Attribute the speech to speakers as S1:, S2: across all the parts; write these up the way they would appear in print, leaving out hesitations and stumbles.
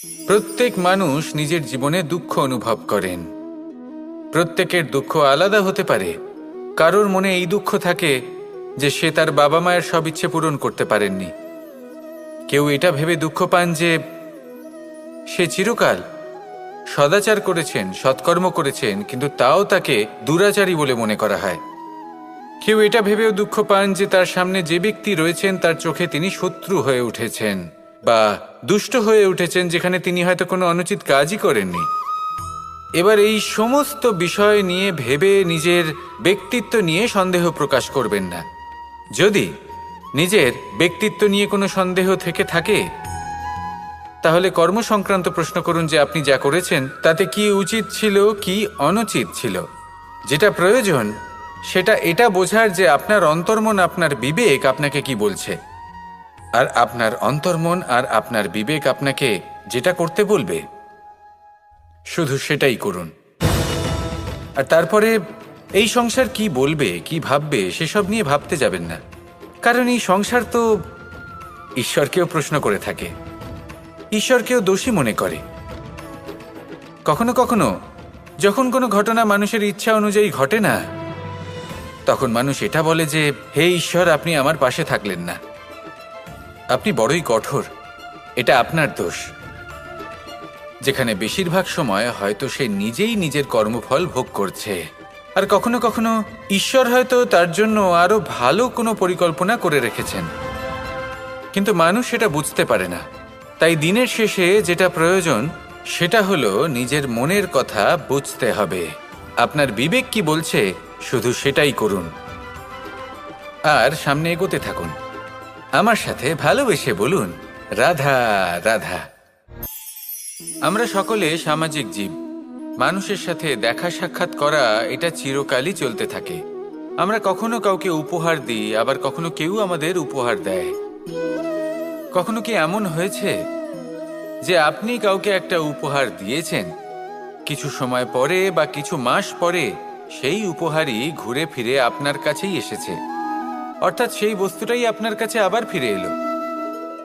S1: প্রত্যেক মানুষ নিজের জীবনে দুঃখ অনুভব করেন। প্রত্যেকের দুঃখ আলাদা হতে পারে। কারোর মনে এই দুঃখ থাকে যে সে তার বাবা মায়ের সব ইচ্ছে পূরণ করতে পারেননি। কেউ এটা ভেবে দুঃখ পান যে সে চিরকাল সদাচার করেছেন, সৎকর্ম করেছেন, কিন্তু তাও তাকে দুরাচারী বলে মনে করা হয়। কেউ এটা ভেবেও দুঃখ পান যে তার সামনে যে ব্যক্তি রয়েছেন তার চোখে তিনি শত্রু হয়ে উঠেছেন বা দুষ্ট হয়ে উঠেছেন, যেখানে তিনি হয়তো কোনো অনুচিত কাজই করেননি। এবার এই সমস্ত বিষয় নিয়ে ভেবে নিজের ব্যক্তিত্ব নিয়ে সন্দেহ প্রকাশ করবেন না। যদি নিজের ব্যক্তিত্ব নিয়ে কোনো সন্দেহ থেকে থাকে, তাহলে কর্ম সংক্রান্ত প্রশ্ন করুন যে আপনি যা করেছেন তাতে কি উচিত ছিল, কি অনুচিত ছিল। যেটা প্রয়োজন সেটা এটা বোঝার যে আপনার অন্তর্মন, আপনার বিবেক আপনাকে কি বলছে, আর আপনার অন্তর্মন আর আপনার বিবেক আপনাকে যেটা করতে বলবে শুধু সেটাই করুন। আর তারপরে এই সংসার কি বলবে, কি ভাববে সেসব নিয়ে ভাবতে যাবেন না। কারণ এই সংসার তো ঈশ্বরকেও প্রশ্ন করে থাকে, ঈশ্বরকেও দোষী মনে করে। কখনো কখনো যখন কোনো ঘটনা মানুষের ইচ্ছা অনুযায়ী ঘটে না, তখন মানুষ এটা বলে যে হে ঈশ্বর, আপনি আমার পাশে থাকলেন না, আপনি বড়ই কঠোর, এটা আপনার দোষ। যেখানে বেশিরভাগ সময় হয়তো সে নিজেই নিজের কর্মফল ভোগ করছে। আর কখনো কখনো ঈশ্বর হয়তো তার জন্য আরো ভালো কোনো পরিকল্পনা করে রেখেছেন, কিন্তু মানুষ সেটা বুঝতে পারে না। তাই দিনের শেষে যেটা প্রয়োজন সেটা হলো নিজের মনের কথা বুঝতে হবে। আপনার বিবেক কি বলছে শুধু সেটাই করুন, আর সামনে এগোতে থাকুন। আমার সাথে ভালোবেসে বলুন, রাধা রাধা। আমরা সকলে সামাজিক জীব। মানুষের সাথে দেখা সাক্ষাৎ করা এটা চিরকালই চলতে থাকে। আমরা কখনো কাউকে উপহার দিই, আবার কখনো কেউ আমাদের উপহার দেয়। কখনো কি এমন হয়েছে যে আপনি কাউকে একটা উপহার দিয়েছেন, কিছু সময় পরে বা কিছু মাস পরে সেই উপহারই ঘুরে ফিরে আপনার কাছেই এসেছে, অর্থাৎ সেই বস্তুটাই আপনার কাছে আবার ফিরে এলো?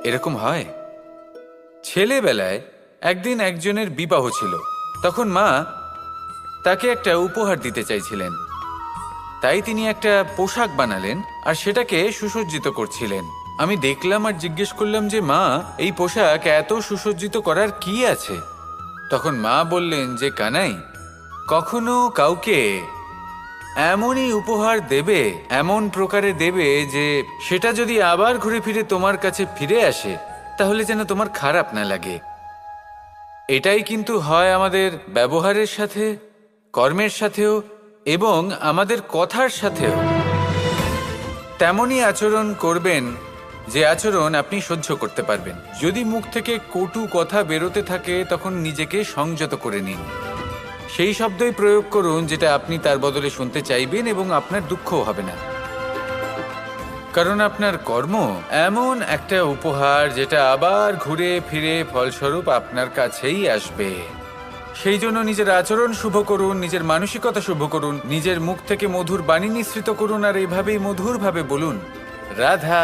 S1: এরকম হয়। ছেলেবেলায় একদিন একজনের বিবাহ ছিল, তখন মা তাকে একটা উপহার দিতে চাইছিলেন। তাই তিনি একটা পোশাক বানালেন আর সেটাকে সুসজ্জিত করছিলেন। আমি দেখলাম আর জিজ্ঞেস করলাম যে মা, এই পোশাক এত সুসজ্জিত করার কি আছে? তখন মা বললেন যে কানাই, কখনো কাউকে এমনই উপহার দেবে, এমন প্রকারে দেবে যে সেটা যদি আবার ঘুরে ফিরে তোমার কাছে ফিরে আসে তাহলে যেন তোমার খারাপ না লাগে। এটাই কিন্তু হয় আমাদের ব্যবহারের সাথে, কর্মের সাথেও এবং আমাদের কথার সাথেও। তেমনই আচরণ করবেন যে আচরণ আপনি সহ্য করতে পারবেন। যদি মুখ থেকে কটু কথা বেরোতে থাকে তখন নিজেকে সংযত করে নিন। সেই শব্দই প্রয়োগ করুন যেটা আপনি তার বদলে শুনতে চাইবেন, এবং আপনার দুঃখও হবে না। কারণ আপনার কর্ম এমন একটা উপহার যেটা আবার ঘুরে ফিরে ফলস্বরূপ আপনার কাছেই আসবে। সেই জন্য নিজের আচরণ শুভ করুন, নিজের মানসিকতা শুভ করুন, নিজের মুখ থেকে মধুর বাণী নিঃসৃত করুন, আর এইভাবেই মধুরভাবে বলুন, রাধা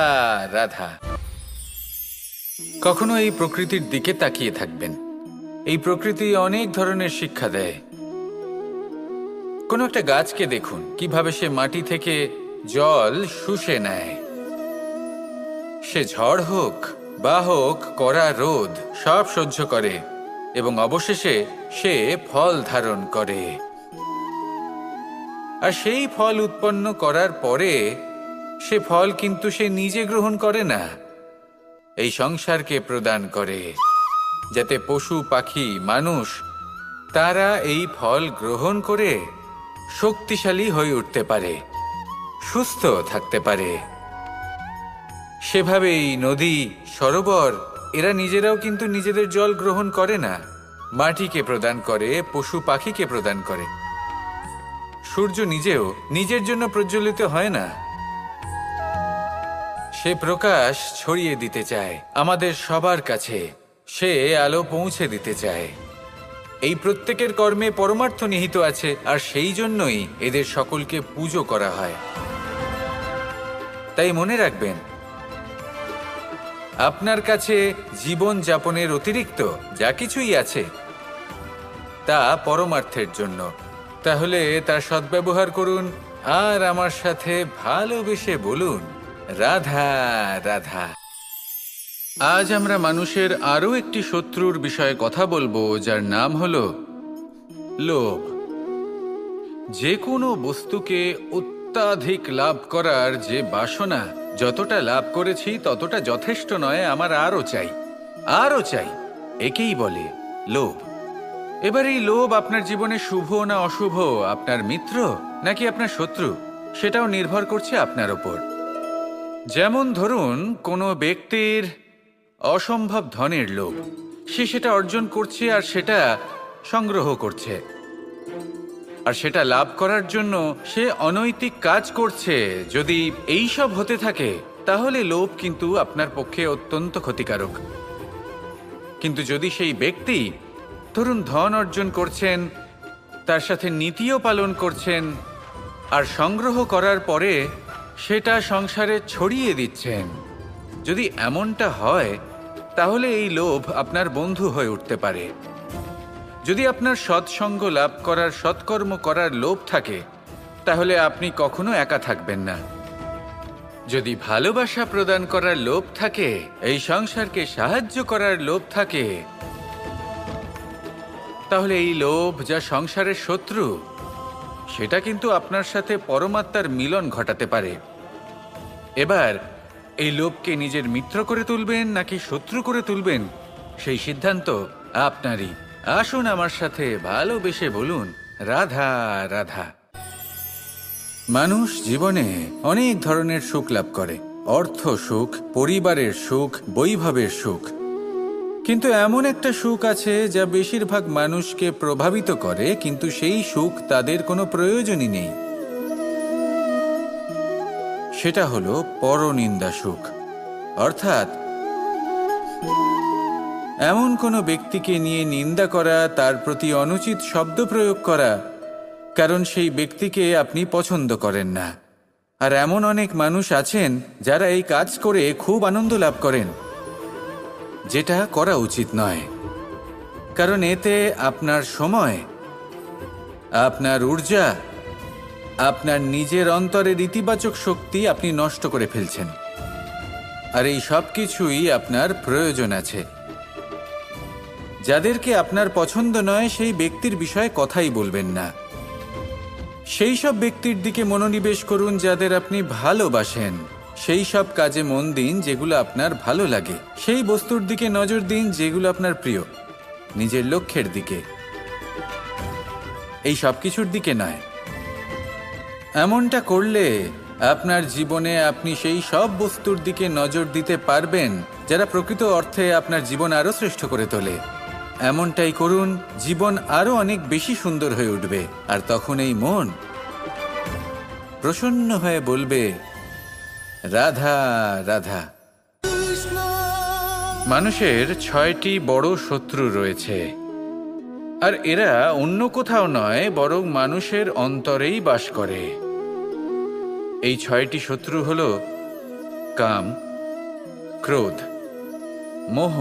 S1: রাধা। কখনো এই প্রকৃতির দিকে তাকিয়ে থাকবেন। এই প্রকৃতি অনেক ধরনের শিক্ষা দেয়। কোনো একটা গাছকে দেখুন কিভাবে সে মাটি থেকে জল শুষে নেয়। সে ঝড় হোক বা হোক কড়া রোদ সব সহ্য করে এবং অবশেষে সে ফল ধারণ করে। আর সেই ফল উৎপন্ন করার পরে সে ফল কিন্তু সে নিজে গ্রহণ করে না, এই সংসারকে প্রদান করে, যাতে পশু পাখি মানুষ তারা এই ফল গ্রহণ করে শক্তিশালী হয়ে উঠতে পারে, সুস্থ থাকতে পারে। সেভাবেই নদী, সরোবর এরা নিজেরাও কিন্তু নিজেদের জল গ্রহণ করে না, মাটিকে প্রদান করে, পশু পাখিকে প্রদান করে। সূর্য নিজেও নিজের জন্য প্রজ্বলিত হয় না, সে প্রকাশ ছড়িয়ে দিতে চায় আমাদের সবার কাছে, সে আলো পৌঁছে দিতে চায়। এই প্রত্যেকের কর্মে পরমার্থ নিহিত আছে, আর সেই জন্যই এদের সকলকে পুজো করা হয়। তাই মনে রাখবেন, আপনার কাছে জীবন যাপনের অতিরিক্ত যা কিছুই আছে তা পরমার্থের জন্য, তাহলে তার সদ্ব্যবহার করুন আর আমার সাথে ভালোবেসে বলুন, রাধা রাধা। আজ আমরা মানুষের আরও একটি শত্রুর বিষয়ে কথা বলবো, যার নাম হলো লোভ। যে কোনো বস্তুকে অত্যাধিক লাভ করার যে বাসনা, যতটা লাভ করেছি ততটা যথেষ্ট নয়, আমার আরও চাই, আরও চাই, একেই বলে লোভ। এবার এই লোভ আপনার জীবনে শুভ না অশুভ, আপনার মিত্র নাকি আপনার শত্রু, সেটাও নির্ভর করছে আপনার ওপর। যেমন ধরুন, কোনো ব্যক্তির অসম্ভব ধনের লোভ, সে সেটা অর্জন করছে আর সেটা সংগ্রহ করছে, আর সেটা লাভ করার জন্য সে অনৈতিক কাজ করছে। যদি এই সব হতে থাকে তাহলে লোভ কিন্তু আপনার পক্ষে অত্যন্ত ক্ষতিকারক। কিন্তু যদি সেই ব্যক্তি ধরুন ধন অর্জন করছেন, তার সাথে নীতিও পালন করছেন, আর সংগ্রহ করার পরে সেটা সংসারে ছড়িয়ে দিচ্ছেন, যদি এমনটা হয় তাহলে এই লোভ আপনার বন্ধু হয়ে উঠতে পারে। যদি আপনার সৎসঙ্গ লাভ করার, সৎকর্ম করার লোভ থাকে, তাহলে আপনি কখনো একা থাকবেন না। যদি ভালোবাসা প্রদান করার লোভ থাকে, এই সংসারকে সাহায্য করার লোভ থাকে, তাহলে এই লোভ যা সংসারের শত্রু, সেটা কিন্তু আপনার সাথে পরমাত্মার মিলন ঘটাতে পারে। এবার এই লোভকে নিজের মিত্র করে তুলবেন নাকি শত্রু করে তুলবেন, সেই সিদ্ধান্ত আপনারই। আসুন আমার সাথে ভালোবেসে বলুন, রাধা রাধা। মানুষ জীবনে অনেক ধরনের সুখ লাভ করে, অর্থ সুখ, পরিবারের সুখ, বৈভবের সুখ। কিন্তু এমন একটা সুখ আছে যা বেশিরভাগ মানুষকে প্রভাবিত করে, কিন্তু সেই সুখ তাদের কোনো প্রয়োজনই নেই। সেটা হলো পরনিন্দা সুখ। অর্থাৎ এমন কোনো ব্যক্তিকে নিয়ে নিন্দা করা, তার প্রতি অনুচিত শব্দ প্রয়োগ করা, কারণ সেই ব্যক্তিকে আপনি পছন্দ করেন না। আর এমন অনেক মানুষ আছেন যারা এই কাজ করে খুব আনন্দ লাভ করেন, যেটা করা উচিত নয়। কারণ এতে আপনার সময়, আপনার ঊর্জা, আপনার নিজের অন্তরের ইতিবাচক শক্তি আপনি নষ্ট করে ফেলছেন। আর এই সব কিছুই আপনার প্রয়োজন আছে। যাদেরকে আপনার পছন্দ নয়, সেই ব্যক্তির বিষয়ে কথাই বলবেন না। সেই সব ব্যক্তির দিকে মনোনিবেশ করুন যাদের আপনি ভালোবাসেন। সেই সব কাজে মন দিন যেগুলো আপনার ভালো লাগে। সেই বস্তুর দিকে নজর দিন যেগুলো আপনার প্রিয়, নিজের লক্ষ্যের দিকে, এই সব কিছুর দিকে নয়। এমনটা করলে আপনার জীবনে আপনি সেই সব বস্তুর দিকে নজর দিতে পারবেন যারা প্রকৃত অর্থে আপনার জীবন আরও শ্রেষ্ঠ করে তোলে। এমনটাই করুন, জীবন আরও অনেক বেশি সুন্দর হয়ে উঠবে। আর তখন এই মন প্রসন্ন হয়ে বলবে, রাধা রাধা। মানুষের 6টি বড় শত্রু রয়েছে, আর এরা অন্য কোথাও নয়, বরং মানুষের অন্তরেই বাস করে। এই 6টি শত্রু হল কাম, ক্রোধ, মোহ,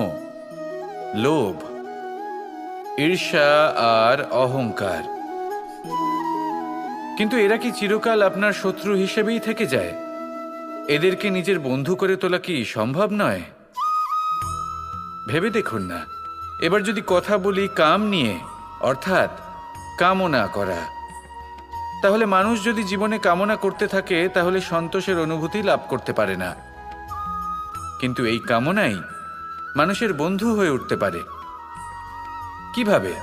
S1: লোভ, ঈর্ষা আর অহংকার। কিন্তু এরা কি চিরকাল আপনার শত্রু হিসেবেই থেকে যায়? এদেরকে নিজের বন্ধু করে তোলা কি সম্ভব নয়? ভেবে দেখুন না। এবার যদি কথা বলি কাম নিয়ে, অর্থাৎ কামনা করা, তাহলে মানুষ যদি জীবনে কামনা করতে থাকে তাহলে সন্তোষের অনুভূতি লাভ করতে পারে না। কিন্তু এই কামনাই মানুষের বন্ধু হয়ে উঠতে পারে। কিভাবে?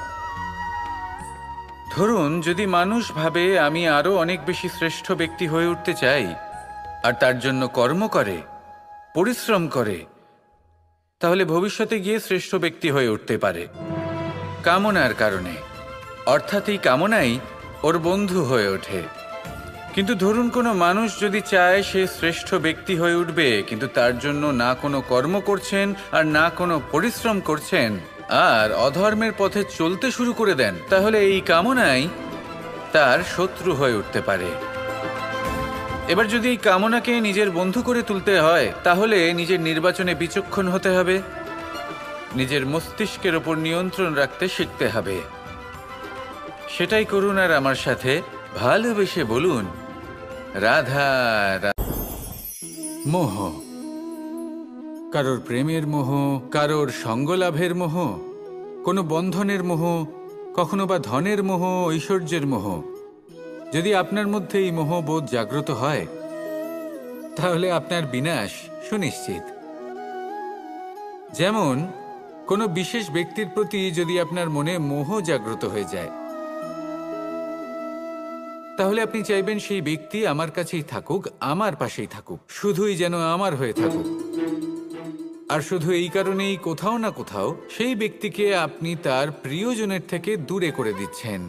S1: ধরুন, যদি মানুষ ভাবে আমি আরো অনেক বেশি শ্রেষ্ঠ ব্যক্তি হয়ে উঠতে চাই, আর তার জন্য কর্ম করে, পরিশ্রম করে, তাহলে ভবিষ্যতে গিয়ে শ্রেষ্ঠ ব্যক্তি হয়ে উঠতে পারে কামনার কারণে। অর্থাৎ এই কামনাই ওর বন্ধু হয়ে ওঠে। কিন্তু ধরুন কোনো মানুষ যদি চায় সে শ্রেষ্ঠ ব্যক্তি হয়ে উঠবে, কিন্তু তার জন্য না কোনো কর্ম করছেন আর না কোনো পরিশ্রম করছেন, আর অধর্মের পথে চলতে শুরু করে দেন, তাহলে এই কামনাই তার শত্রু হয়ে উঠতে পারে। এবার যদি এই কামনাকে নিজের বন্ধু করে তুলতে হয় তাহলে নিজের নির্বাচনে বিচক্ষণ হতে হবে, নিজের মস্তিষ্কের ওপর নিয়ন্ত্রণ রাখতে শিখতে হবে। সেটাই করুন আর আমার সাথে ভালোবেসে বলুন, রাধা রাধা। মোহ, কারোর প্রেমের মোহ, কারোর সঙ্গলাভের মোহ, কোনো বন্ধনের মোহ, কখনো বা ধনের মোহ, ঐশ্বর্যের মোহ। যদি আপনার মধ্যে এই মোহবোধ জাগ্রত হয় তাহলে আপনার বিনাশ সুনিশ্চিত। যেমন কোনো বিশেষ ব্যক্তির প্রতি যদি আপনার মনে মোহ জাগ্রত হয়ে যায় তাহলে আপনি চাইবেন সেই ব্যক্তি আমার কাছেই থাকুক, আমার পাশেই থাকুক, শুধুই যেন আমার হয়ে থাকুক। আর শুধু এই কারণেই কোথাও না কোথাও সেই ব্যক্তিকে আপনি তার প্রিয়জনের থেকে দূরে করে দিচ্ছেন।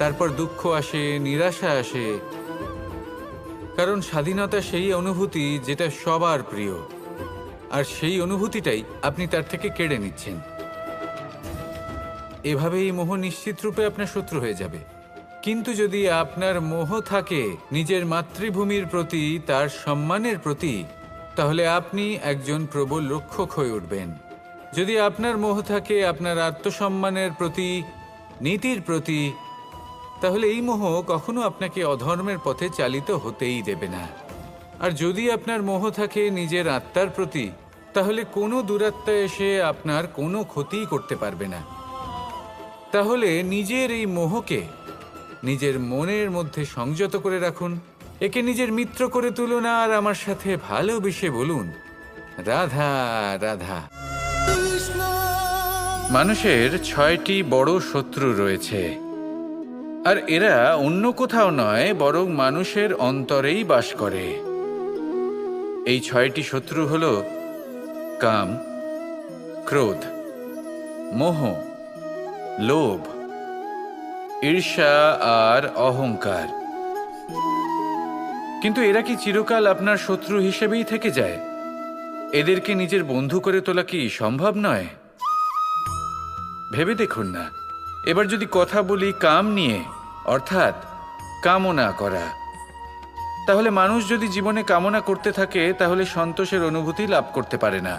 S1: তারপর দুঃখ আসে, নিরাশা আসে, কারণ স্বাধীনতা সেই অনুভূতি যেটা সবার প্রিয়, আর সেই অনুভূতিটাই আপনি তার থেকে কেড়ে নিচ্ছেন। এভাবে এই মোহ নিশ্চিত রূপে আপনার শত্রু হয়ে যাবে। কিন্তু যদি আপনার মোহ থাকে নিজের মাতৃভূমির প্রতি, তার সম্মানের প্রতি, তাহলে আপনি একজন প্রবল রক্ষক হয়ে উঠবেন। যদি আপনার মোহ থাকে আপনার আত্মসম্মানের প্রতি, নীতির প্রতি, তাহলে এই মোহ কখনো আপনাকে অধর্মের পথে চালিত হতেই দেবে না। আর যদি আপনার মোহ থাকে নিজের আত্মার প্রতি, তাহলে কোনো দুরাত্মা এসে আপনার কোনো ক্ষতিই করতে পারবে না। তাহলে নিজের এই মোহকে নিজের মনের মধ্যে সংযত করে রাখুন, একে নিজের মিত্র করে তুলুন আর আমার সাথে ভালোবেসে বলুন, রাধা রাধা। মানুষের 6টি বড় শত্রু রয়েছে, আর এরা অন্য কোথাও নয় বরং মানুষের অন্তরেই বাস করে। এই 6টি শত্রু হল কাম, ক্রোধ, মোহ, লোভ, ঈর্ষা আর অহংকার। কিন্তু এরা কি চিরকাল আপনার শত্রু হিসেবেই থেকে যায়? এদেরকে নিজের বন্ধু করে তোলা কি সম্ভব নয়? ভেবে দেখুন না। এবার যদি কথা বলি কাম নিয়ে, অর্থাৎ কামনা করা, তাহলে মানুষ যদি জীবনে কামনা করতে থাকে তাহলে সন্তোষের অনুভূতি লাভ করতে পারে না।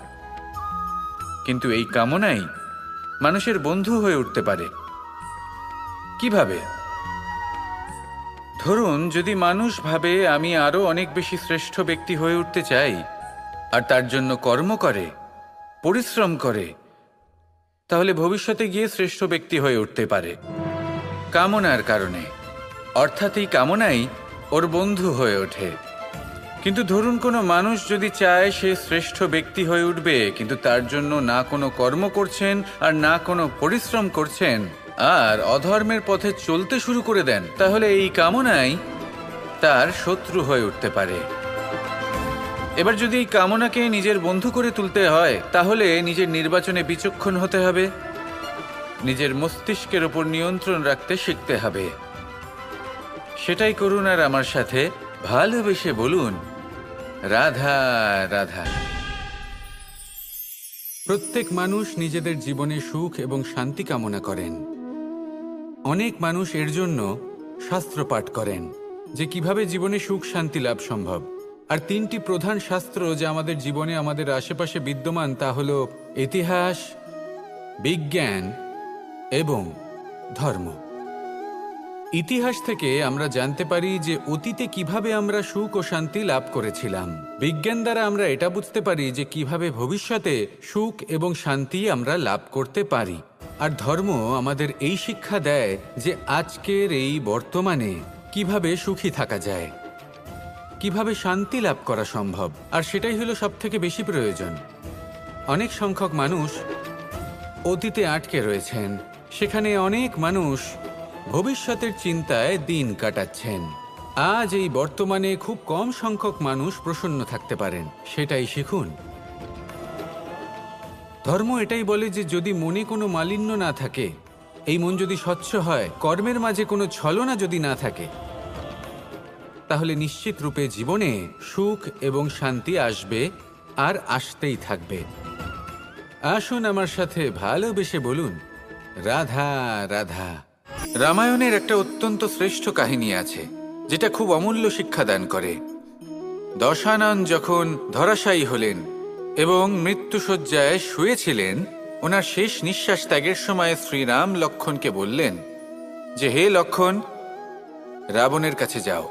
S1: কিন্তু এই কামনাই মানুষের বন্ধু হয়ে উঠতে পারে। কিভাবে? ধরুন, যদি মানুষ ভাবে আমি আরো অনেক বেশি শ্রেষ্ঠ ব্যক্তি হয়ে উঠতে চাই আর তার জন্য কর্ম করে, পরিশ্রম করে, তাহলে ভবিষ্যতে গিয়ে শ্রেষ্ঠ ব্যক্তি হয়ে উঠতে পারে কামনার কারণে। অর্থাৎ এই কামনাই ওর বন্ধু হয়ে ওঠে। কিন্তু ধরুন কোনো মানুষ যদি চায় সে শ্রেষ্ঠ ব্যক্তি হয়ে উঠবে, কিন্তু তার জন্য না কোনো কর্ম করছেন আর না কোনো পরিশ্রম করছেন আর অধর্মের পথে চলতে শুরু করে দেন, তাহলে এই কামনাই তার শত্রু হয়ে উঠতে পারে। এবার যদি এই কামনাকে নিজের বন্ধু করে তুলতে হয় তাহলে নিজের নির্বাচনে বিচক্ষণ হতে হবে, নিজের মস্তিষ্কের ওপর নিয়ন্ত্রণ রাখতে শিখতে হবে। সেটাই করুন আর আমার সাথে ভালোবেসে বলুন, রাধা রাধা। প্রত্যেক মানুষ নিজেদের জীবনে সুখ এবং শান্তি কামনা করেন। অনেক মানুষ এর জন্য শাস্ত্র পাঠ করেন যে কিভাবে জীবনে সুখ শান্তি লাভ সম্ভব। আর 3টি প্রধান শাস্ত্র যা আমাদের জীবনে আমাদের আশেপাশে বিদ্যমান তা হল ইতিহাস, বিজ্ঞান এবং ধর্ম। ইতিহাস থেকে আমরা জানতে পারি যে অতীতে কিভাবে আমরা সুখ ও শান্তি লাভ করেছিলাম। বিজ্ঞান দ্বারা আমরা এটা বুঝতে পারি যে কিভাবে ভবিষ্যতে সুখ এবং শান্তি আমরা লাভ করতে পারি। আর ধর্ম আমাদের এই শিক্ষা দেয় যে আজকের এই বর্তমানে কিভাবে সুখী থাকা যায়, কিভাবে শান্তি লাভ করা সম্ভব। আর সেটাই হলো সবথেকে বেশি প্রয়োজন। অনেক সংখ্যক মানুষ অতীতে আটকে রয়েছেন, সেখানে অনেক মানুষ ভবিষ্যতের চিন্তায় দিন কাটাচ্ছেন। আজ এই বর্তমানে খুব কম সংখ্যক মানুষ প্রসন্ন থাকতে পারেন। সেটাই শিখুন। ধর্ম এটাই বলে যে যদি মনে কোনো মালিন্য না থাকে, এই মন যদি স্বচ্ছ হয়, কর্মের মাঝে কোনো ছলনা যদি না থাকে, তাহলে নিশ্চিত রূপে জীবনে সুখ এবং শান্তি আসবে আর আসতেই থাকবে। আসুন আমার সাথে ভালোবেসে বলুন, রাধা রাধা। রামায়ণের একটা অত্যন্ত শ্রেষ্ঠ কাহিনী আছে যেটা খুব অমূল্য শিক্ষাদান করে। দশানন যখন ধরাশায়ী হলেন এবং মৃত্যুশয্যায় শুয়েছিলেন, ওনার শেষ নিঃশ্বাস ত্যাগের সময় শ্রীরাম লক্ষ্মণকে বললেন যে, হে লক্ষ্মণ, রাবণের কাছে যাও,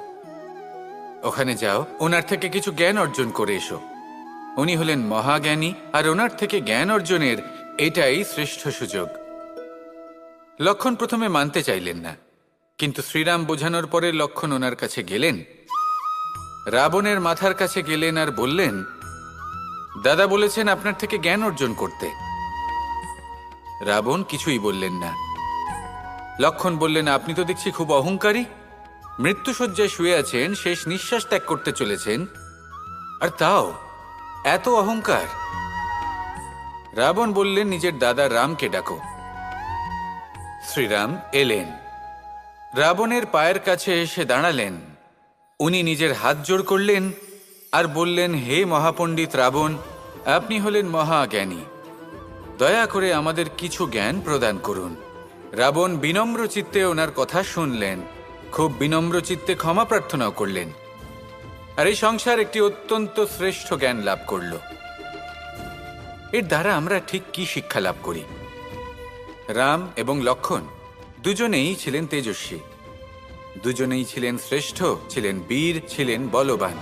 S1: ওখানে যাও, ওনার থেকে কিছু জ্ঞান অর্জন করে এসো। উনি হলেন মহাজ্ঞানী, আর ওনার থেকে জ্ঞান অর্জনের এটাই শ্রেষ্ঠ সুযোগ। লক্ষ্মণ প্রথমে মানতে চাইলেন না, কিন্তু শ্রীরাম বোঝানোর পরে লক্ষ্মণ ওনার কাছে গেলেন, রাবণের মাথার কাছে গেলেন আর বললেন, দাদা বলেছেন আপনার থেকে জ্ঞান অর্জন করতে। রাবণ কিছুই বললেন না। লক্ষ্মণ বললেন, আপনি তো দেখছি খুব অহংকারী, মৃত্যুশয্যায় শুয়ে আছেন, শেষ নিঃশ্বাস ত্যাগ করতে চলেছেন, আর তাও এত অহংকার। রাবণ বললেন, নিজের দাদা রামকে ডাকো। শ্রীরাম এলেন, রাবণের পায়ের কাছে এসে দাঁড়ালেন। উনি নিজের হাত জোড় করলেন আর বললেন, হে মহাপণ্ডিত রাবণ, আপনি হলেন মহাজ্ঞানী, দয়া করে আমাদের কিছু জ্ঞান প্রদান করুন। রাবণ বিনম্র চিত্তে ওনার কথা শুনলেন, খুব বিনম্র চিত্তে ক্ষমা প্রার্থনাও করলেন, আর এই সংসার একটি অত্যন্ত শ্রেষ্ঠ জ্ঞান লাভ করল। এর দ্বারা আমরা ঠিক কি শিক্ষা লাভ করি? রাম এবং লক্ষ্মণ দুজনেই ছিলেন তেজস্বী, দুজনেই ছিলেন শ্রেষ্ঠ, ছিলেন বীর, ছিলেন বলবান।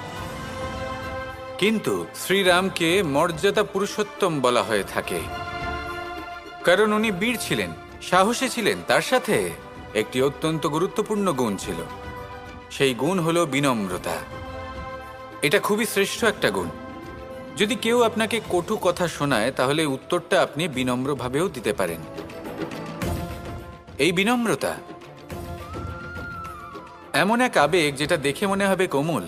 S1: কিন্তু শ্রীরামকে মর্যাদা পুরুষোত্তম বলা হয়ে থাকে, কারণ উনি বীর ছিলেন, সাহসী ছিলেন, তার সাথে একটি অত্যন্ত গুরুত্বপূর্ণ গুণ ছিল। সেই গুণ হলো বিনম্রতা। এটা খুবই শ্রেষ্ঠ একটা গুণ। যদি কেউ আপনাকে কটু কথা শোনায়, তাহলে উত্তরটা আপনি বিনম্রভাবেও দিতে পারেন। এই বিনম্রতা এমন এক আবেগ যেটা দেখে মনে হবে কোমল,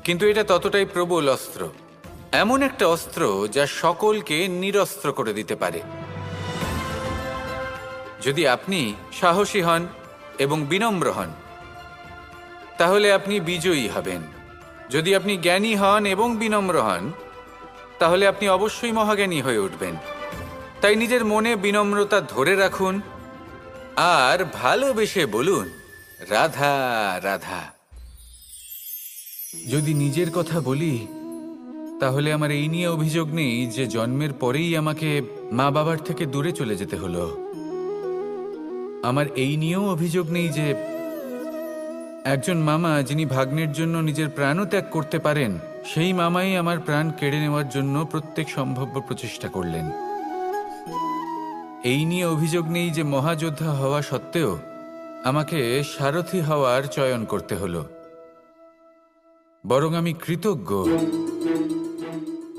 S1: কিন্তু এটা ততটাই প্রবল অস্ত্র। এমন একটা অস্ত্র যা সকলকে নিরস্ত্র করে দিতে পারে। যদি আপনি সাহসী হন এবং বিনম্র হন, তাহলে আপনি বিজয়ী হবেন। যদি আপনি জ্ঞানী হন এবং বিনম্র হন, তাহলে আপনি অবশ্যই মহাজ্ঞানী হয়ে উঠবেন। তাই নিজের মনে বিনম্রতা ধরে রাখুন আর ভালোবেসে বলুন, রাধা রাধা। যদি নিজের কথা বলি, তাহলে আমার এই নিয়ে অভিযোগ নেই যে জন্মের পরেই আমাকে মা বাবার থেকে দূরে চলে যেতে হলো। আমার এই নিয়েও অভিযোগ নেই যে একজন মামা, যিনি ভাগ্নের জন্য নিজের প্রাণও ত্যাগ করতে পারেন, সেই মামাই আমার প্রাণ কেড়ে নেওয়ার জন্য প্রত্যেক সম্ভাব্য প্রচেষ্টা করলেন। এই নিয়ে অভিযোগ নেই যে মহাযোদ্ধা হওয়া সত্ত্বেও আমাকে সারথি হওয়ার চয়ন করতে হলো। বরং আমি কৃতজ্ঞ।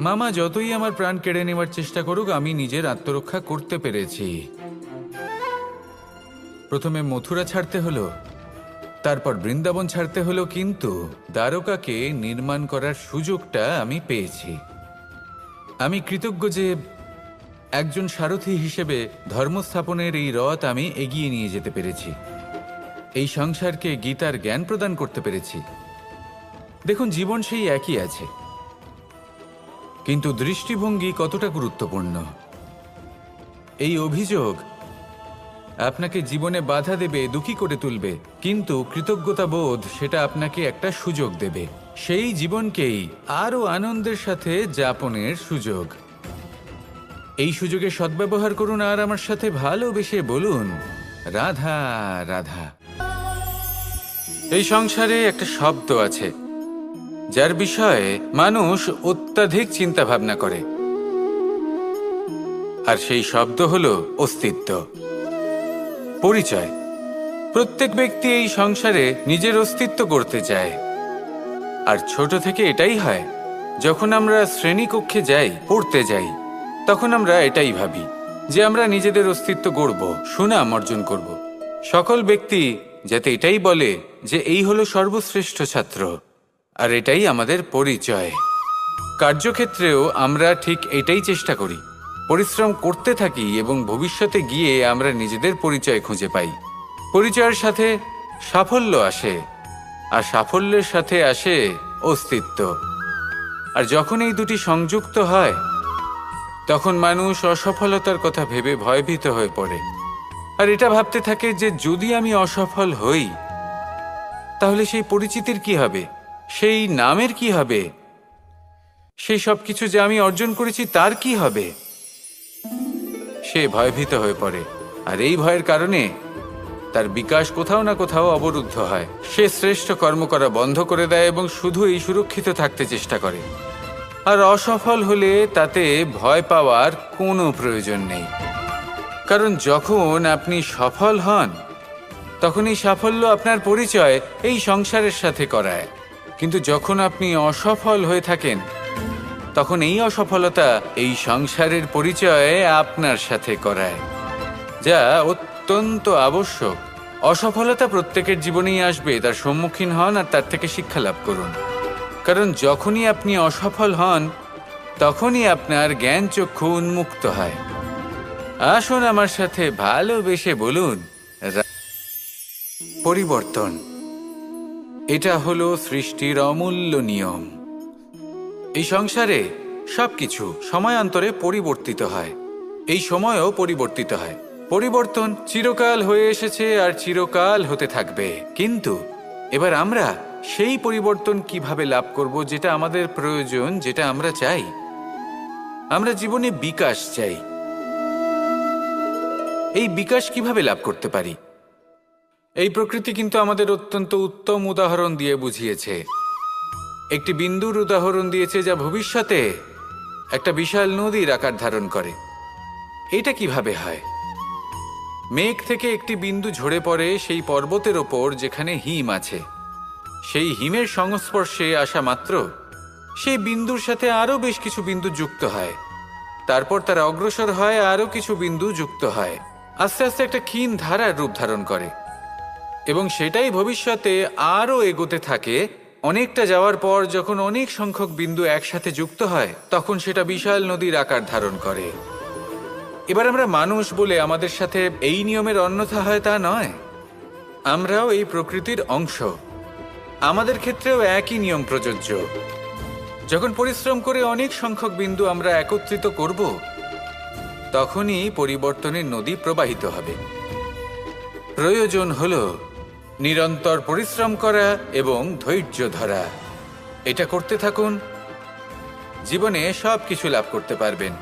S1: মামা যতই আমার প্রাণ কেড়ে নেওয়ার চেষ্টা করুক, আমি নিজের আত্মরক্ষা করতে পেরেছি। প্রথমে মথুরা ছাড়তে হলো, তারপর বৃন্দাবন ছাড়তে হলো, কিন্তু দ্বারকাকে নির্মাণ করার সুযোগটা আমি পেয়েছি। আমি কৃতজ্ঞ যে একজন সারথি হিসেবে ধর্মস্থাপনের এই রথ আমি এগিয়ে নিয়ে যেতে পেরেছি। এই সংসারকে গীতার জ্ঞান প্রদান করতে পেরেছি। দেখুন, জীবন সেই একই আছে, কিন্তু দৃষ্টিভঙ্গি কতটা গুরুত্বপূর্ণ। এই অভিযোগ আপনাকে জীবনে বাধা দেবে, দুঃখী করে তুলবে, কিন্তু কৃতজ্ঞতা বোধ সেটা আপনাকে একটা সুযোগ দেবে, সেই জীবনকেই আরো আনন্দের সাথে যাপনের সুযোগ। এই সুযোগে সদ্ব্যবহার করুন আর আমার সাথে ভালোবেসে বলুন, রাধা রাধা। এই সংসারে একটা শব্দ আছে যার বিষয়ে মানুষ অত্যাধিক চিন্তা ভাবনা করে, আর সেই শব্দ হলো অস্তিত্ব, পরিচয়। প্রত্যেক ব্যক্তি এই সংসারে নিজের অস্তিত্ব করতে চায়, আর ছোট থেকে এটাই হয়। যখন আমরা শ্রেণীকক্ষে যাই, পড়তে যাই, তখন আমরা এটাই ভাবি যে আমরা নিজেদের অস্তিত্ব গড়ব, সুনাম অর্জন করব। সকল ব্যক্তি যাতে এটাই বলে যে এই হলো সর্বশ্রেষ্ঠ ছাত্র, আর এটাই আমাদের পরিচয়। কার্যক্ষেত্রেও আমরা ঠিক এটাই চেষ্টা করি, পরিশ্রম করতে থাকি এবং ভবিষ্যতে গিয়ে আমরা নিজেদের পরিচয় খুঁজে পাই। পরিচয়ের সাথে সাফল্য আসে, আর সাফল্যের সাথে আসে অস্তিত্ব। আর যখন এই দুটি সংযুক্ত হয়, তখন মানুষ অসফলতার কথা ভেবে ভয়ভীত হয়ে পড়ে, আর এটা ভাবতে থাকে যে যদি আমি অসফল হই, তাহলে সেই পরিচিতির কি হবে, সেই নামের কি হবে, সেই সব কিছু যে আমি অর্জন করেছি তার কি হবে? সে ভয়ভীত হয়ে পড়ে, আর এই ভয়ের কারণে তার বিকাশ কোথাও না কোথাও অবরুদ্ধ হয়। সে শ্রেষ্ঠ কর্ম করা বন্ধ করে দেয় এবং শুধু এই সুরক্ষিত থাকতে চেষ্টা করে। আর অসফল হলে তাতে ভয় পাওয়ার কোনো প্রয়োজন নেই, কারণ যখন আপনি সফল হন তখন এই সাফল্য আপনার পরিচয় এই সংসারের সাথে করায়। কিন্তু যখন আপনি অসফল হয়ে থাকেন তখন এই অসফলতা এই সংসারের পরিচয় আপনার সাথে করায়, যা অত্যন্ত আবশ্যক। অসফলতা প্রত্যেকের জীবনেই আসবে, তার সম্মুখীন হন আর তার থেকে শিক্ষা লাভ করুন। কারণ যখনই আপনি অসফল হন তখনই আপনার জ্ঞান চক্ষু উন্মুক্ত হয়। আসুন আমার সাথে ভালোবেসে বলুন, পরিবর্তন। এটা হলো সৃষ্টির অমূল্য নিয়ম। এই সংসারে সবকিছু সময়ান্তরে পরিবর্তিত হয়, এই সময়ও পরিবর্তিত হয়। পরিবর্তন চিরকাল হয়ে এসেছে আর চিরকাল হতে থাকবে। কিন্তু এবার আমরা সেই পরিবর্তন কিভাবে লাভ করব যেটা আমাদের প্রয়োজন, যেটা আমরা চাই? আমরা জীবনে বিকাশ চাই। এই বিকাশ কিভাবে লাভ করতে পারি? এই প্রকৃতি কিন্তু আমাদের অত্যন্ত উত্তম উদাহরণ দিয়ে বুঝিয়েছে। একটি বিন্দুর উদাহরণ দিয়েছে যা ভবিষ্যতে একটা বিশাল নদীর আকার ধারণ করে। এটা কিভাবে হয়? মেঘ থেকে একটি বিন্দু ঝরে পড়ে সেই পর্বতের ওপর যেখানে হিম আছে। সেই হিমের সংস্পর্শে আসা মাত্র সেই বিন্দুর সাথে আরও বেশ কিছু বিন্দু যুক্ত হয়। তারপর তারা অগ্রসর হয়, আরও কিছু বিন্দু যুক্ত হয়, আস্তে আস্তে একটা ক্ষীণ ধারার রূপ ধারণ করে এবং সেটাই ভবিষ্যতে আরও এগোতে থাকে। অনেকটা যাওয়ার পর যখন অনেক সংখ্যক বিন্দু একসাথে যুক্ত হয় তখন সেটা বিশাল নদীর আকার ধারণ করে। এবার আমরা মানুষ বলে আমাদের সাথে এই নিয়মের অন্যথা হয় তা নয়। আমরাও এই প্রকৃতির অংশ, আমাদের ক্ষেত্রেও একই নিয়ম প্রযোজ্য। যখন পরিশ্রম করে অনেক সংখ্যক বিন্দু আমরা একত্রিত করব তখনই পরিবর্তনের নদী প্রবাহিত হবে। প্রয়োজন হলো নিরন্তর পরিশ্রম করা এবং ধৈর্য ধরা। এটা করতে থাকুন, জীবনে সব কিছু লাভ করতে পারবেন।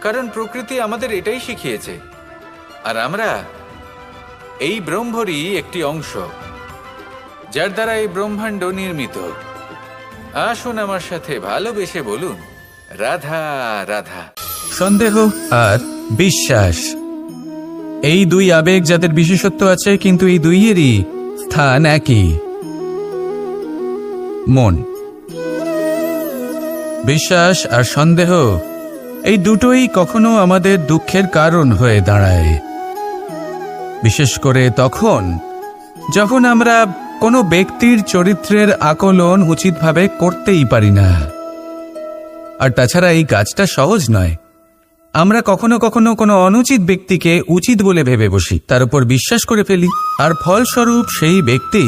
S1: কারণ প্রকৃতি আমাদের এটাই শিখিয়েছে, আর আমরা এই ব্রহ্মরই একটি অংশ, যার দ্বারা এই ব্রহ্মাণ্ড নির্মিত। আসুন আমার সাথে ভালোবেসে বলুন, রাধা রাধা।
S2: সন্দেহ আর বিশ্বাস, এই দুই আবেগ যাদের বিশেষত্ব আছে, কিন্তু এই দুইয়েরই স্থান একই, মন। বিশ্বাস আর সন্দেহ এই দুটোই কখনো আমাদের দুঃখের কারণ হয়ে দাঁড়ায়, বিশেষ করে তখন যখন আমরা কোনো ব্যক্তির চরিত্রের আকলন উচিতভাবে করতেই পারি না। আর তাছাড়া এই কাজটা সহজ নয়। আমরা কখনো কখনো কোনো অনুচিত ব্যক্তিকে উচিত বলে ভেবে বসি, তার উপর বিশ্বাস করে ফেলি, আর ফলস্বরূপ সেই ব্যক্তি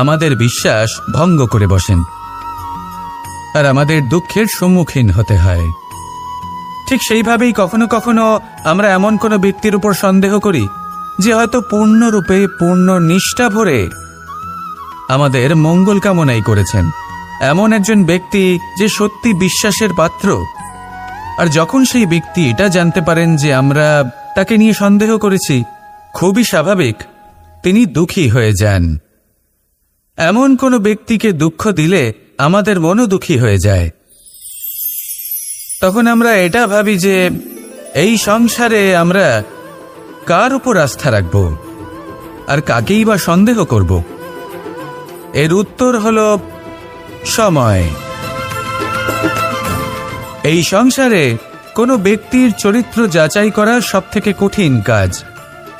S2: আমাদের বিশ্বাস ভঙ্গ করে বসেন, আর আমাদের দুঃখের সম্মুখীন হতে হয়। ঠিক সেইভাবেই কখনো কখনো আমরা এমন কোনো ব্যক্তির উপর সন্দেহ করি যে হয়তো পূর্ণরূপে পূর্ণ নিষ্ঠা ভরে আমাদের মঙ্গল কামনাই করেছেন। এমন একজন ব্যক্তি যে সত্যি বিশ্বাসের পাত্র, আর যখন সেই ব্যক্তি এটা জানতে পারেন যে আমরা তাকে নিয়ে সন্দেহ করেছি, খুবই স্বাভাবিক তিনি দুঃখী হয়ে যান। এমন কোনো ব্যক্তিকে দুঃখ দিলে আমাদের মনও দুঃখী হয়ে যায়। তখন আমরা এটা ভাবি যে এই সংসারে আমরা কার উপর আস্থা রাখব আর কাকেই বা সন্দেহ করব? এর উত্তর হলো সময়। এই সংসারে কোনো ব্যক্তির চরিত্র যাচাই করা সবথেকে কঠিন কাজ,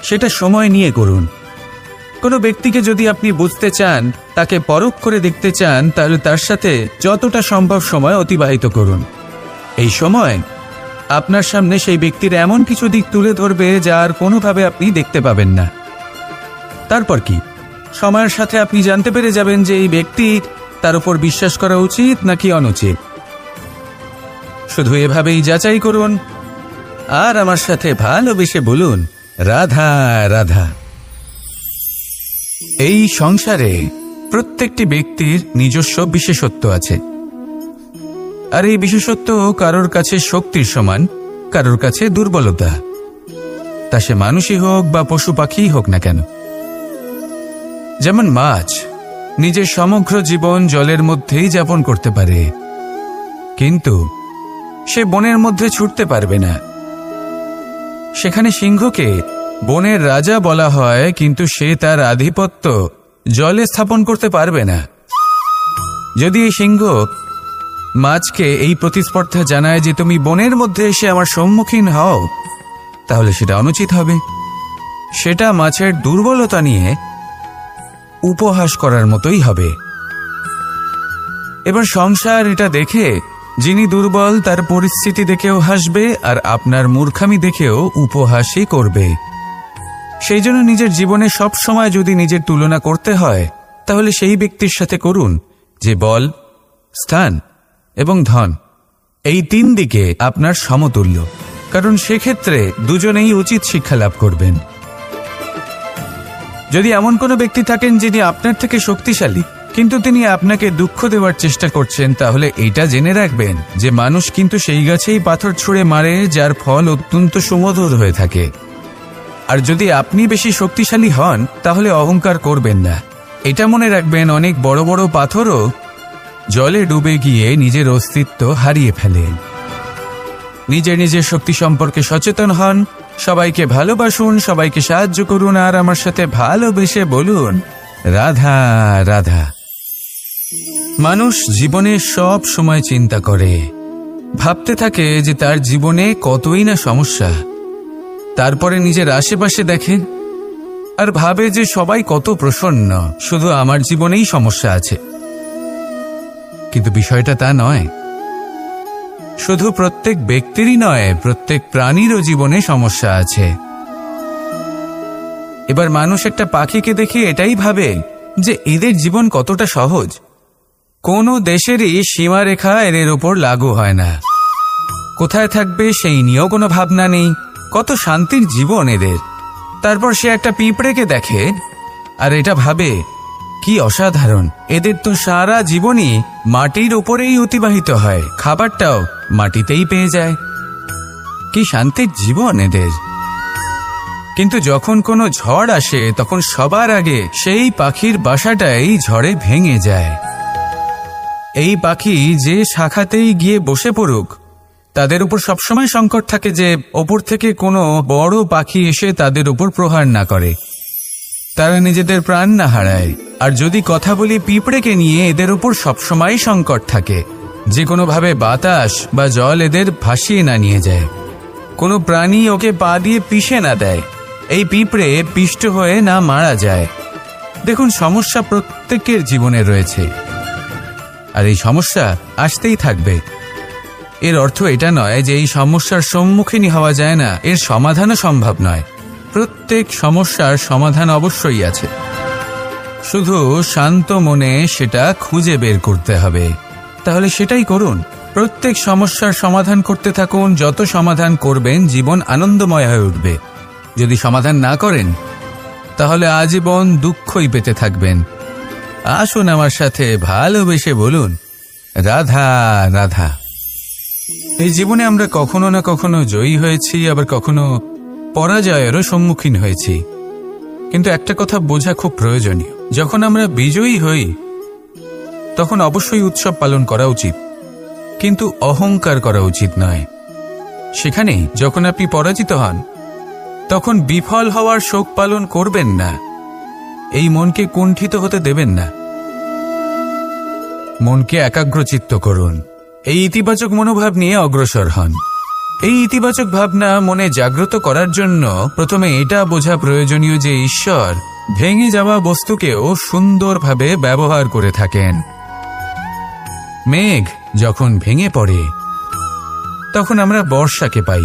S2: সেটা সময় নিয়ে করুন। কোনো ব্যক্তিকে যদি আপনি বুঝতে চান, তাকে পরখ করে দেখতে চান, তাহলে তার সাথে যতটা সম্ভব সময় অতিবাহিত করুন। এই সময় আপনার সামনে সেই ব্যক্তির এমন কিছু দিক তুলে ধরবে যা আর কোনোভাবে আপনি দেখতে পাবেন না। তারপর কি, সময়ের সাথে আপনি জানতে পেরে যাবেন যে এই ব্যক্তি, তার উপর বিশ্বাস করা উচিত নাকি অনুচিত। শুধু এভাবেই যাচাই করুন আর আমার সাথে ভালোবেসে বলুন, রাধা রাধা। এই সংসারে প্রত্যেকটি ব্যক্তির নিজস্ব বিশেষত্ব আছে, আর এই বিশেষত্ব কারোর কাছে শক্তির সমান, কারোর কাছে দুর্বলতা, তা সে মানুষই হোক বা পশু পাখিই হোক না কেন। যেমন মাছ নিজের সমগ্র জীবন জলের মধ্যেই যাপন করতে পারে, কিন্তু সে বনের মধ্যে ছুটতে পারবে না। সেখানে সিংহকে বনের রাজা বলা হয়, কিন্তু সে তার আধিপত্য জলে স্থাপন করতে পারবে না। যদি এই সিংহ মাছকে এই প্রতিস্পর্ধা জানায় যে তুমি বনের মধ্যে এসে আমার সম্মুখীন হও, তাহলে সেটা অনুচিত হবে। সেটা মাছের দুর্বলতা নিয়ে উপহাস করার মতোই হবে। এবার সংসার এটা দেখে যিনি দুর্বল তার পরিস্থিতি দেখেও হাসবে, আর আপনার মূর্খামি দেখেও উপহাসই করবে। সেই জন্য নিজের জীবনে সব সময় যদি নিজের তুলনা করতে হয়, তাহলে সেই ব্যক্তির সাথে করুন যে বল, স্থান এবং ধন এই তিন দিকে আপনার সমতুল্য, কারণ সেক্ষেত্রে দুজনেই উচিত শিক্ষা লাভ করবেন। যদি এমন কোনো ব্যক্তি থাকেন যিনি আপনার থেকে শক্তিশালী, কিন্তু তিনি আপনাকে দুঃখ দেওয়ার চেষ্টা করছেন, তাহলে এইটা জেনে রাখবেন যে মানুষ কিন্তু সেই গাছেই পাথর ছুঁড়ে মারে যার ফল অত্যন্ত সুমধুর হয়ে থাকে। আর যদি আপনি বেশি শক্তিশালী হন, তাহলে অহংকার করবেন না। এটা মনে রাখবেন, অনেক বড় বড় পাথরও জলে ডুবে গিয়ে নিজের অস্তিত্ব হারিয়ে ফেলেন। নিজের নিজের শক্তি সম্পর্কে সচেতন হন, সবাইকে ভালোবাসুন, সবাইকে সাহায্য করুন, আর আমার সাথে ভালোবেসে বলুন রাধা রাধা। মানুষ জীবনে সব সময় চিন্তা করে, ভাবতে থাকে যে তার জীবনে কতই না সমস্যা। তারপরে নিজের আশেপাশে দেখে আর ভাবে যে সবাই কত প্রসন্ন, শুধু আমার জীবনেই সমস্যা আছে। কিন্তু বিষয়টা তা নয়। শুধু প্রত্যেক ব্যক্তিরই নয়, প্রত্যেক প্রাণীরও জীবনে সমস্যা আছে। এবার মানুষ একটা পাখিকে দেখে এটাই ভাবে যে এদের জীবন কতটা সহজ। কোনো দেশেরই সীমারেখা এদের ওপর লাগু হয় না। কোথায় থাকবে সেই নিয়েও কোনো ভাবনা নেই, কত শান্তির জীবন এদের। তারপর সে একটা পিঁপড়েকে দেখে আর এটা ভাবে কি অসাধারণ, এদের তো সারা জীবনই মাটির উপরেই অতিবাহিত হয়, খাবারটাও মাটিতেই পেয়ে যায়, কি শান্তির জীবন এদের। কিন্তু যখন কোনো ঝড় আসে, তখন সবার আগে সেই পাখির বাসাটাই ঝড়ে ভেঙে যায়। এই পাখি যে শাখাতেই গিয়ে বসে পড়ুক, তাদের উপর সবসময় সংকট থাকে যে ওপর থেকে কোনো বড় পাখি এসে তাদের উপর প্রহার না করে, তারা নিজেদের প্রাণ না হারায়। আর যদি কথা বলি পিঁপড়েকে নিয়ে, এদের উপর সবসময় সংকট থাকে যে কোনোভাবে বাতাস বা জল এদের ভাসিয়ে না নিয়ে যায়, কোনো প্রাণী ওকে পা দিয়ে পিষে না দেয়, এই পিঁপড়ে পিষ্ট হয়ে না মারা যায়। দেখুন, সমস্যা প্রত্যেকের জীবনে রয়েছে, আর এই সমস্যা আসতেই থাকবে। এর অর্থ এটা নয় যে এই সমস্যার সম্মুখীনই হওয়া যায় না, এর সমাধানও সম্ভব নয়। প্রত্যেক সমস্যার সমাধান অবশ্যই আছে, শুধু শান্ত মনে সেটা খুঁজে বের করতে হবে। তাহলে সেটাই করুন, প্রত্যেক সমস্যার সমাধান করতে থাকুন। যত সমাধান করবেন জীবন আনন্দময় হয়ে উঠবে। যদি সমাধান না করেন, তাহলে আজীবন দুঃখই পেতে থাকবেন। আসুন আমার সাথে ভালোবেসে বলুন রাধা রাধা। এই জীবনে আমরা কখনো না কখনো জয়ী হয়েছি, আবার কখনো পরাজয়েরও সম্মুখীন হয়েছি। কিন্তু একটা কথা বোঝা খুব প্রয়োজনীয়, যখন আমরা বিজয়ী হই তখন অবশ্যই উৎসব পালন করা উচিত, কিন্তু অহংকার করা উচিত নয়। সেখানেই যখন আপনি পরাজিত হন, তখন বিফল হওয়ার শোক পালন করবেন না। এই মনকে কুণ্ঠিত হতে দেবেন না, মনকে একাগ্রচিত্ত করুন। এই ইতিবাচক মনোভাব নিয়ে অগ্রসর হন। এই ইতিবাচক ভাবনা মনে জাগ্রত করার জন্য প্রথমে এটা বোঝা প্রয়োজনীয় যে ঈশ্বর ভেঙে যাওয়া বস্তুকেও সুন্দরভাবে ব্যবহার করে থাকেন। মেঘ যখন ভেঙে পড়ে, তখন আমরা বর্ষাকে পাই,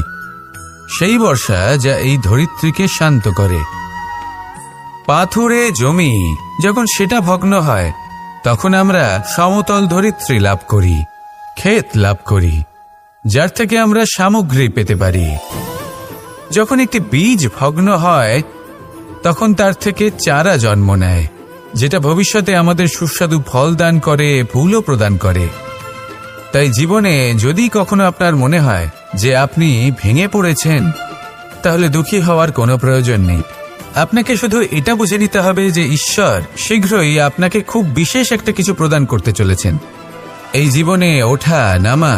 S2: সেই বর্ষা যা এই ধরিত্রীকে শান্ত করে। পাথুরে জমি যখন সেটা ভগ্ন হয়, তখন আমরা সমতল ধরিত্রী লাভ করি, ক্ষেত লাভ করি, যার থেকে আমরা সামগ্রী পেতে পারি। যখন একটি বীজ ভগ্ন হয়, তখন তার থেকে চারা জন্ম নেয়, যেটা ভবিষ্যতে আমাদের সুস্বাদু ফল দান করে, ফুলও প্রদান করে। তাই জীবনে যদি কখনো আপনার মনে হয় যে আপনি ভেঙে পড়েছেন, তাহলে দুঃখী হওয়ার কোনো প্রয়োজন নেই। আপনাকে শুধু এটা বুঝে নিতে হবে যে ঈশ্বর শীঘ্রই আপনাকে খুব বিশেষ একটা কিছু প্রদান করতে চলেছেন। এই জীবনে ওঠা নামা,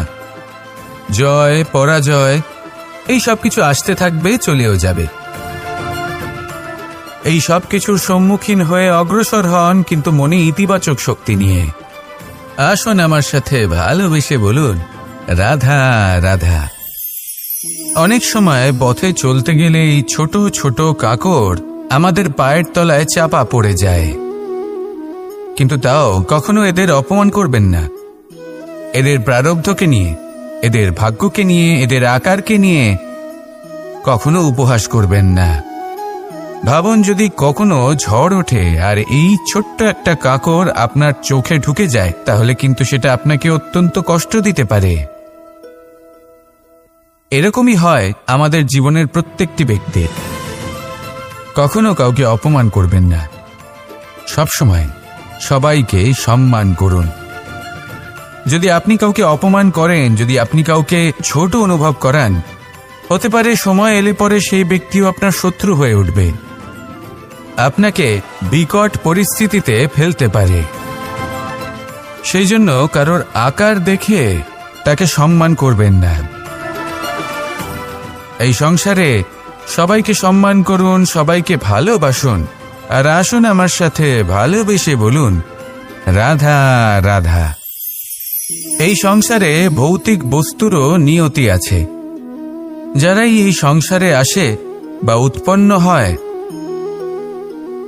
S2: জয় পরাজয়, এই সব কিছু আসতে থাকবে, চলেও যাবে। এই সব কিছুর সম্মুখীন হয়ে অগ্রসর হন, কিন্তু মনে ইতিবাচক শক্তি নিয়ে। আসুন আমার সাথে ভালোবেসে বলুন, রাধা রাধা। অনেক সময় পথে চলতে গেলে এই ছোট ছোট কাকড় আমাদের পায়ের তলায় চাপা পড়ে যায়, কিন্তু তাও কখনো এদের অপমান করবেন না। এদের প্রারব্ধকে নিয়ে, এদের ভাগ্যকে নিয়ে, এদের আকারকে নিয়ে কখনো উপহাস করবেন না। ভাবুন, যদি কখনো ঝড় ওঠে আর এই ছোট্ট একটা কাকড় আপনার চোখে ঢুকে যায়, তাহলে কিন্তু সেটা আপনাকে অত্যন্ত কষ্ট দিতে পারে। এরকমই হয় আমাদের জীবনের প্রত্যেকটি ব্যক্তির। কখনো কাউকে অপমান করবেন না, সবসময় সবাইকে সম্মান করুন। যদি আপনি কাউকে অপমান করেন, যদি আপনি কাউকে ছোট অনুভব করান, হতে পারে সময় এলে পরে সেই ব্যক্তিও আপনার শত্রু হয়ে উঠবে, আপনাকে বিকট পরিস্থিতিতে ফেলতে পারে। সেই জন্য কারোর আকার দেখে তাকে সম্মান করবেন না। এই সংসারে সবাইকে সম্মান করুন, সবাইকে ভালোবাসুন, আর আসুন আমার সাথে ভালোবেসে বলুন, রাধা রাধা। এই সংসারে ভৌতিক বস্তুরও নিয়তি আছে। যারাই এই সংসারে আসে বা উৎপন্ন হয়,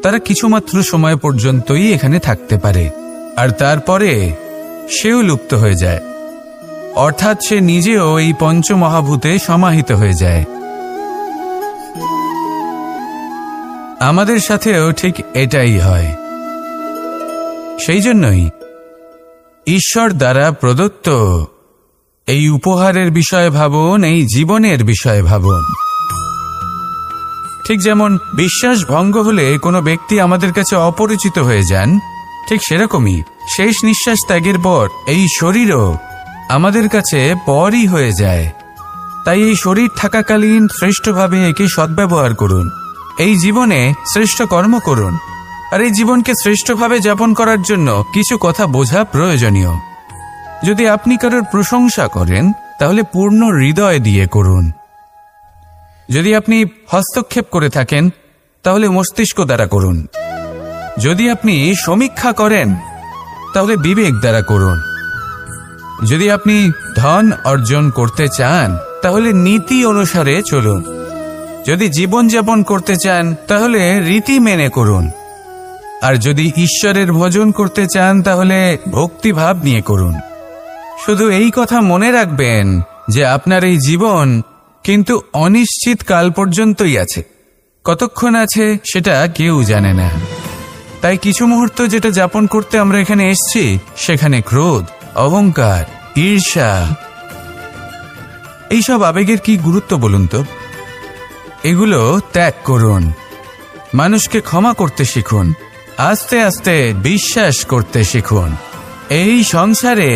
S2: তারা কিছুমাত্র সময় পর্যন্তই এখানে থাকতে পারে, আর তারপরে সেও লুপ্ত হয়ে যায়, অর্থাৎ সে নিজেও এই পঞ্চমহাভূতে সমাহিত হয়ে যায়। আমাদের সাথেও ঠিক এটাই হয়। সেই জন্যই ঈশ্বর দ্বারা প্রদত্ত এই উপহারের বিষয়ে ভাবুন, এই জীবনের বিষয়ে ভাবুন। ঠিক যেমন বিশ্বাস ভঙ্গ হলে কোনো ব্যক্তি আমাদের কাছে অপরিচিত হয়ে যান, ঠিক সেরকমই শেষ নিঃশ্বাস ত্যাগের পর এই শরীরও আমাদের কাছে পরই হয়ে যায়। তাই এই শরীর থাকাকালীন শ্রেষ্ঠভাবে একে সদ্ব্যবহার করুন, এই জীবনে শ্রেষ্ঠ কর্ম করুন। আর এই জীবনকে শ্রেষ্ঠভাবে যাপন করার জন্য কিছু কথা বোঝা প্রয়োজনীয়। যদি আপনি কারোর প্রশংসা করেন, তাহলে পূর্ণ হৃদয় দিয়ে করুন। যদি আপনি হস্তক্ষেপ করে থাকেন, তাহলে মস্তিষ্ক দ্বারা করুন। যদি আপনি সমীক্ষা করেন, তাহলে বিবেক দ্বারা করুন। যদি আপনি ধন অর্জন করতে চান, তাহলে নীতি অনুসারে চলুন। যদি জীবনযাপন করতে চান, তাহলে রীতি মেনে করুন। আর যদি ঈশ্বরের ভজন করতে চান, তাহলে ভক্তিভাব নিয়ে করুন। শুধু এই কথা মনে রাখবেন যে আপনার এই জীবন কিন্তু অনিশ্চিত কাল পর্যন্তই আছে। কতক্ষণ আছে সেটা কেউ জানে না। তাই কিছু মুহূর্ত যেটা যাপন করতে আমরা এখানে এসেছি, সেখানে ক্রোধ, অহংকার, ঈর্ষা, এইসব আবেগের কি গুরুত্ব বলুন তো? এগুলো ত্যাগ করুন। মানুষকে ক্ষমা করতে শিখুন, আস্তে আস্তে বিশ্বাস করতে শিখুন। এই সংসারে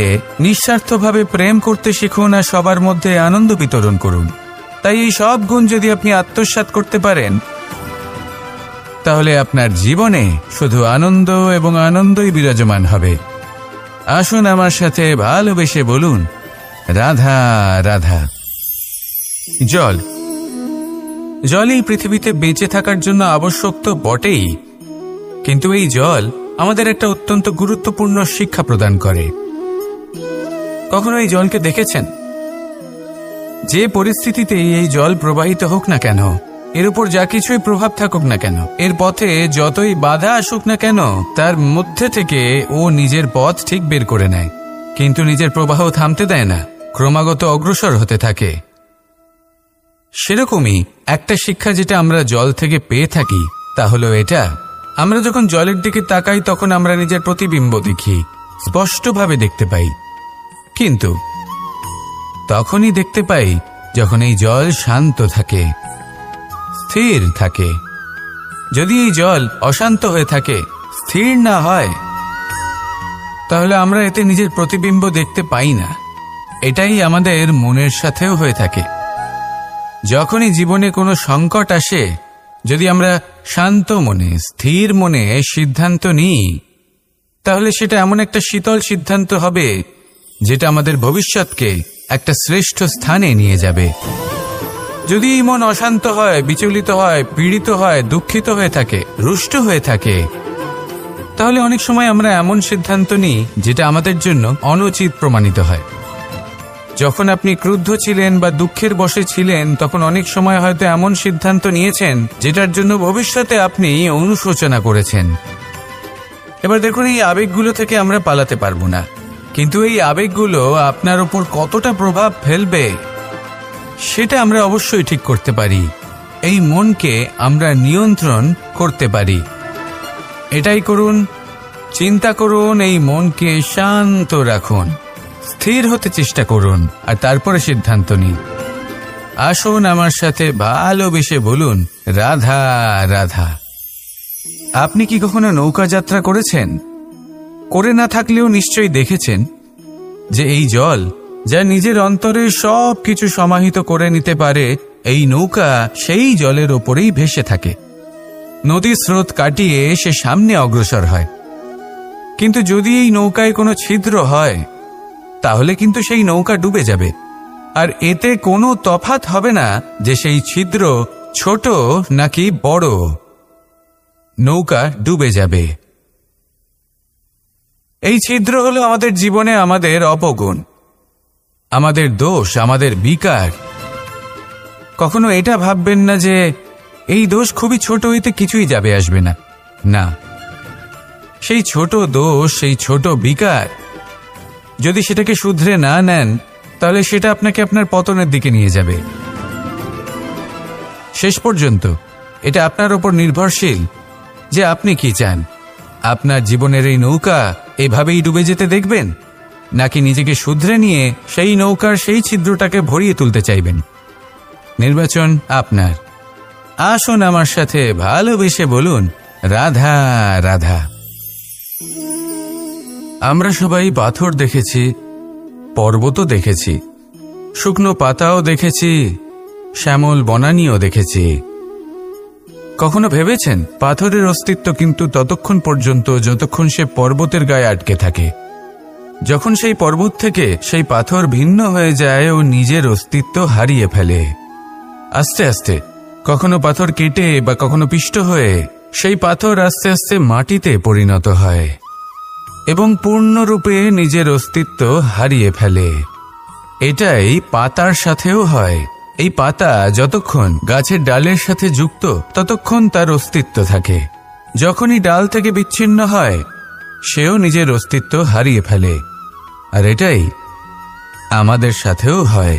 S2: নিঃস্বার্থভাবে প্রেম করতে শিখুন, আর সবার মধ্যে আনন্দ বিতরণ করুন। তাই এই সব গুণ যদি আপনি আত্মসাৎ করতে পারেন, তাহলে আপনার জীবনে শুধু আনন্দ এবং আনন্দই বিরাজমান হবে। আসুন আমার সাথে ভালোবেসে বলুন, রাধা রাধা। জল এই পৃথিবীতে বেঁচে থাকার জন্য আবশ্যক তো বটেই, কিন্তু এই জল আমাদের একটা অত্যন্ত গুরুত্বপূর্ণ শিক্ষা প্রদান করে। কখনো এই জলকে দেখেছেন? যে পরিস্থিতিতে এই জল প্রবাহিত হোক না কেন, এর উপর যা কিছুই প্রভাব থাকুক না কেন, এর পথে যতই বাধা আসুক না কেন, তার মধ্যে থেকে ও নিজের পথ ঠিক বের করে নেয়, কিন্তু নিজের প্রবাহ থামতে দেয় না, ক্রমাগত অগ্রসর হতে থাকে। সেরকমই একটা শিক্ষা যেটা আমরা জল থেকে পেয়ে থাকি, তা হলো এটা: আমরা যখন জলের দিকে তাকাই, তখন আমরা নিজের প্রতিবিম্ব দেখি, স্পষ্টভাবে দেখতে পাই। কিন্তু তখনই দেখতে পাই যখন এই জল শান্ত থাকে, স্থির থাকে। যদি এই জল অশান্ত হয়ে থাকে, স্থির না হয়, তাহলে আমরা এতে নিজের প্রতিবিম্ব দেখতে পাই না। এটাই আমাদের মনের সাথেও হয়ে থাকে। যখনই জীবনে কোনো সংকট আসে, যদি আমরা শান্ত মনে, স্থির মনে সিদ্ধান্ত নিই, তাহলে সেটা এমন একটা শীতল সিদ্ধান্ত হবে যেটা আমাদের ভবিষ্যৎকে একটা শ্রেষ্ঠ স্থানে নিয়ে যাবে। যদি এই মন অশান্ত হয়, বিচলিত হয়, পীড়িত হয়, দুঃখিত হয়ে থাকে, রুষ্ট হয়ে থাকে, তাহলে অনেক সময় আমরা এমন সিদ্ধান্ত নিই যেটা আমাদের জন্য অনুচিত প্রমাণিত হয়। যখন আপনি ক্রুদ্ধ ছিলেন বা দুঃখের বশে ছিলেন, তখন অনেক সময় হয়তো এমন সিদ্ধান্ত নিয়েছেন যেটার জন্য ভবিষ্যতে আপনি অনুশোচনা করেছেন। এবার দেখুন, এই আবেগগুলো থেকে আমরা পালাতে পারবো না, কিন্তু এই আবেগগুলো আপনার উপর কতটা প্রভাব ফেলবে সেটা আমরা অবশ্যই ঠিক করতে পারি। এই মনকে আমরা নিয়ন্ত্রণ করতে পারি। এটাই করুন, চিন্তা করুন, এই মনকে শান্ত রাখুন, স্থির হতে চেষ্টা করুন, আর তারপরে সিদ্ধান্ত নিন। আসুন আমার সাথে ভালোবেসে বলুন, রাধা রাধা। আপনি কি কখনো নৌকা যাত্রা করেছেন? করে না থাকলেও নিশ্চয়ই দেখেছেন যে এই জল, যা নিজের অন্তরে সব কিছু সমাহিত করে নিতে পারে, এই নৌকা সেই জলের ওপরেই ভেসে থাকে। নদীর স্রোত কাটিয়ে সে সামনে অগ্রসর হয়। কিন্তু যদি এই নৌকায় কোনো ছিদ্র হয়, তাহলে কিন্তু সেই নৌকা ডুবে যাবে। আর এতে কোনো তফাৎ হবে না যে সেই ছিদ্র ছোট নাকি বড়, নৌকা ডুবে যাবে। এই ছিদ্র হলো আমাদের জীবনে আমাদের অপগুণ, আমাদের দোষ, আমাদের বিকার। কখনো এটা ভাববেন না যে এই দোষ খুবই ছোট, এতে কিছুই যাবে আসবে না। না, সেই ছোট দোষ, সেই ছোট বিকার, যদি সেটাকে শুধরে না নেন, তাহলে সেটা আপনাকে আপনার পতনের দিকে নিয়ে যাবে। শেষ পর্যন্ত এটা আপনার উপর নির্ভরশীল যে আপনি কি চান। আপনার জীবনের এই নৌকা এভাবেই ডুবে যেতে দেখবেন, নাকি নিজেকে শুধরে নিয়ে সেই নৌকার সেই ছিদ্রটাকে ভরিয়ে তুলতে চাইবেন? নির্বাচন আপনার। আসুন আমার সাথে ভালোবেসে বলুন, রাধা রাধা। আমরা সবাই পাথর দেখেছি, পর্বতও দেখেছি, শুকনো পাতাও দেখেছি, শ্যামল বনানীও দেখেছি। কখনো ভেবেছেন পাথরের অস্তিত্ব কিন্তু ততক্ষণ পর্যন্ত যতক্ষণ সে পর্বতের গায়ে আটকে থাকে। যখন সেই পর্বত থেকে সেই পাথর ভিন্ন হয়ে যায় ও নিজের অস্তিত্ব হারিয়ে ফেলে, আস্তে আস্তে কখনো পাথর কেটে বা কখনো পিষ্ট হয়ে সেই পাথর আস্তে আস্তে মাটিতে পরিণত হয় এবং পূর্ণরূপে নিজের অস্তিত্ব হারিয়ে ফেলে। এটাই পাতার সাথেও হয়। এই পাতা যতক্ষণ গাছের ডালের সাথে যুক্ত, ততক্ষণ তার অস্তিত্ব থাকে। যখনই ডাল থেকে বিচ্ছিন্ন হয়, সেও নিজের অস্তিত্ব হারিয়ে ফেলে। আর এটাই আমাদের সাথেও হয়।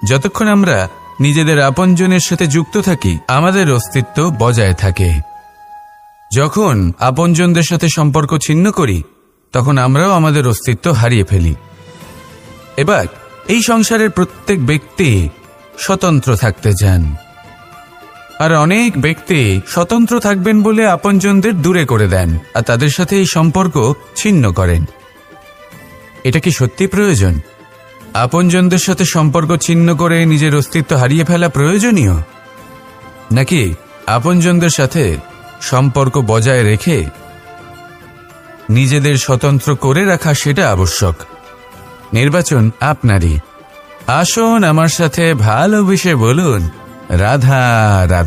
S2: যতক্ষণ আমরা নিজেদের আপনজনের সাথে যুক্ত থাকি, আমাদের অস্তিত্ব বজায় থাকে। যখন আপনজনদের সাথে সম্পর্ক ছিন্ন করি, তখন আমরাও আমাদের অস্তিত্ব হারিয়ে ফেলি। এবার এই সংসারের প্রত্যেক ব্যক্তি স্বতন্ত্র থাকতে চান, আর অনেক ব্যক্তি স্বতন্ত্র থাকবেন বলে আপনজনদের দূরে করে দেন আর তাদের সাথে এই সম্পর্ক ছিন্ন করেন। এটা কি সত্যি প্রয়োজন? আপনজনদের সাথে সম্পর্ক ছিন্ন করে নিজের অস্তিত্ব হারিয়ে ফেলা প্রয়োজনীয়, নাকি আপনজনদের সাথে সম্পর্ক বজায় রেখে নিজেদের স্বতন্ত্র করে রাখা সেটা আবশ্যক? নির্বাচন আপনারই। আসুন আমার সাথে ভালোবেসে বলুন, রাধা রাধা।